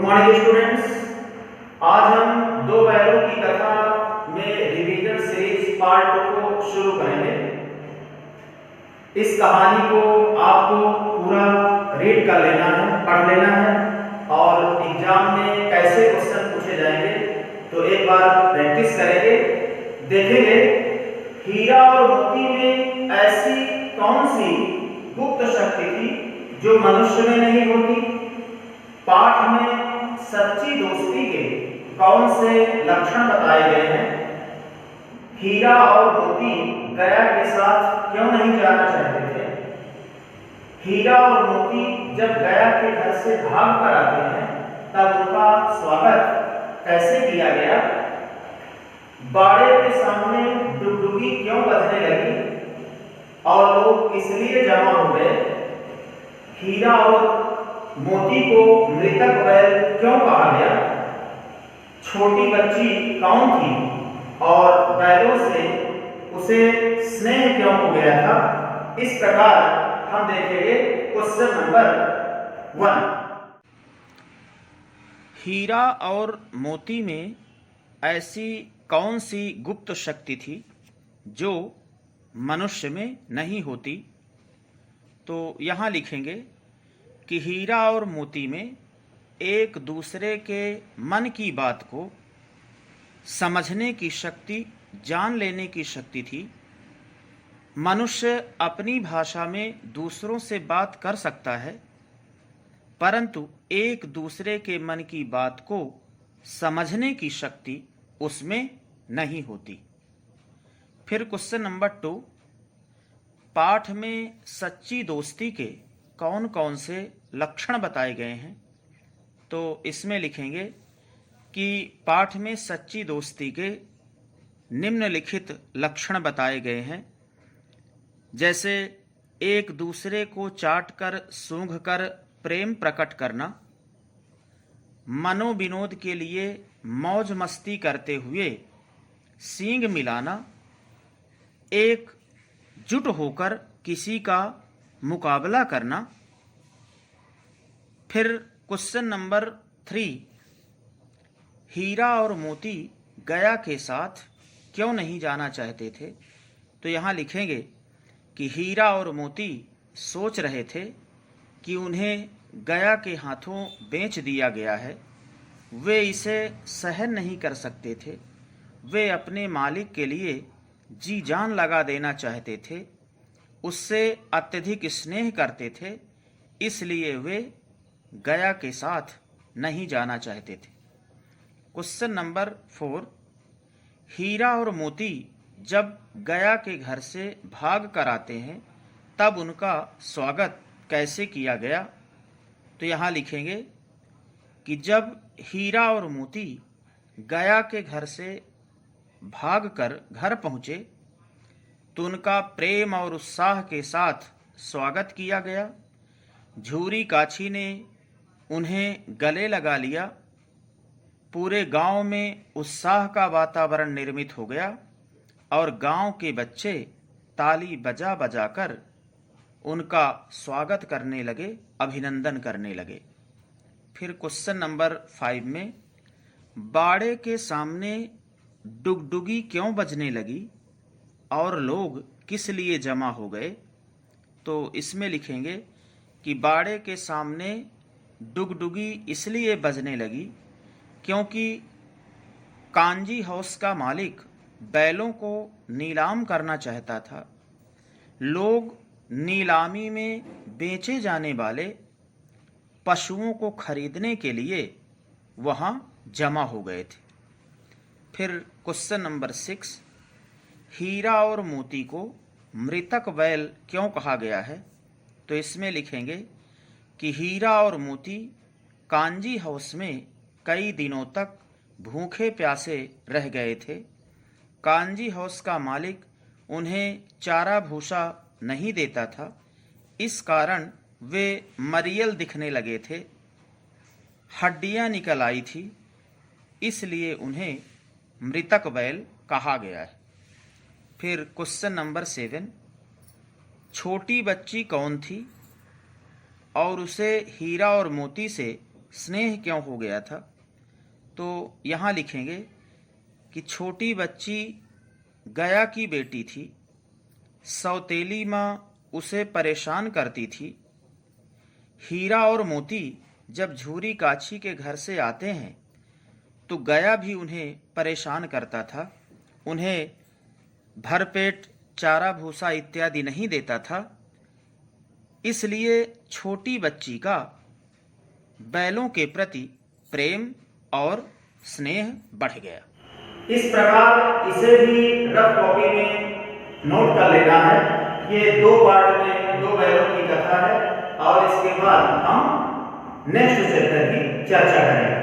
Morning students, आज हम दो बैलों की कथा में रिवीजन सीरीज पार्ट 2 को शुरू करेंगे। इस कहानी को आपको पूरा रीड कर लेना है, पढ़ लेना है और एग्जाम में कैसे क्वेश्चन पूछे जाएंगे तो एक बार प्रैक्टिस करेंगे। देखेंगे हीरा और मोती में ऐसी कौन सी गुप्त शक्ति थी जो मनुष्य में नहीं होती। पाठ में सच्ची दोस्ती के कौन से लक्षण बताए गए हैं। हीरा और मोती गया के साथ क्यों नहीं जाना चाहते थे। हीरा और मोती जब गया के घर से भाग कर आते हैं तब उनका स्वागत कैसे किया गया। बाड़े के सामने डुगडुगी क्यों बजने लगी और लोग किस लिए जमा हो गए। हीरा और मोती को मृतक बैल क्यों कहा गया। छोटी बच्ची कौन थी और बैलों से उसे स्नेह क्यों हो गया था। इस प्रकार हम देखेंगे क्वेश्चन नंबर 1। हीरा और मोती में ऐसी कौन सी गुप्त शक्ति थी जो मनुष्य में नहीं होती। तो यहाँ लिखेंगे कि हीरा और मोती में एक दूसरे के मन की बात को समझने की शक्ति, जान लेने की शक्ति थी। मनुष्य अपनी भाषा में दूसरों से बात कर सकता है, परंतु एक दूसरे के मन की बात को समझने की शक्ति उसमें नहीं होती। फिर क्वेश्चन नंबर 2, पाठ में सच्ची दोस्ती के कौन कौन से लक्षण बताए गए हैं। तो इसमें लिखेंगे कि पाठ में सच्ची दोस्ती के निम्नलिखित लक्षण बताए गए हैं, जैसे एक दूसरे को चाटकर सूंघकर प्रेम प्रकट करना, मनोविनोद के लिए मौज मस्ती करते हुए सींग मिलाना, एक जुट होकर किसी का मुकाबला करना। फिर क्वेश्चन नंबर 3, हीरा और मोती गया के साथ क्यों नहीं जाना चाहते थे। तो यहाँ लिखेंगे कि हीरा और मोती सोच रहे थे कि उन्हें गया के हाथों बेच दिया गया है। वे इसे सहन नहीं कर सकते थे। वे अपने मालिक के लिए जी जान लगा देना चाहते थे, उससे अत्यधिक स्नेह करते थे, इसलिए वे गया के साथ नहीं जाना चाहते थे। क्वेश्चन नंबर 4, हीरा और मोती जब गया के घर से भाग कर आते हैं तब उनका स्वागत कैसे किया गया। तो यहाँ लिखेंगे कि जब हीरा और मोती गया के घर से भाग कर घर पहुँचे तो उनका प्रेम और उत्साह के साथ स्वागत किया गया। झूरी काछी ने उन्हें गले लगा लिया। पूरे गांव में उत्साह का वातावरण निर्मित हो गया और गांव के बच्चे ताली बजा बजा कर उनका स्वागत करने लगे, अभिनंदन करने लगे। फिर क्वेश्चन नंबर 5 में बाड़े के सामने डुगडुगी क्यों बजने लगी और लोग किस लिए जमा हो गए। तो इसमें लिखेंगे कि बाड़े के सामने डुगडुगी इसलिए बजने लगी क्योंकि कांजी हाउस का मालिक बैलों को नीलाम करना चाहता था। लोग नीलामी में बेचे जाने वाले पशुओं को खरीदने के लिए वहां जमा हो गए थे। फिर क्वेश्चन नंबर 6, हीरा और मोती को मृतक बैल क्यों कहा गया है। तो इसमें लिखेंगे कि हीरा और मोती कांजी हाउस में कई दिनों तक भूखे प्यासे रह गए थे। कांजी हाउस का मालिक उन्हें चारा भूसा नहीं देता था, इस कारण वे मरियल दिखने लगे थे, हड्डियां निकल आई थी, इसलिए उन्हें मृतक बैल कहा गया है। फिर क्वेश्चन नंबर 7, छोटी बच्ची कौन थी और उसे हीरा और मोती से स्नेह क्यों हो गया था? तो यहाँ लिखेंगे कि छोटी बच्ची गया की बेटी थी, सौतेली माँ उसे परेशान करती थी। हीरा और मोती जब झूरी काछी के घर से आते हैं तो गया भी उन्हें परेशान करता था, उन्हें भरपेट चारा भूसा इत्यादि नहीं देता था। इसलिए छोटी बच्ची का बैलों के प्रति प्रेम और स्नेह बढ़ गया। इस प्रकार इसे भी रफ कॉपी में नोट कर लेना है। ये 2 पार्ट में 2 बैलों की कथा है और इसके बाद हम नेक्स्ट चैप्टर की चर्चा करेंगे।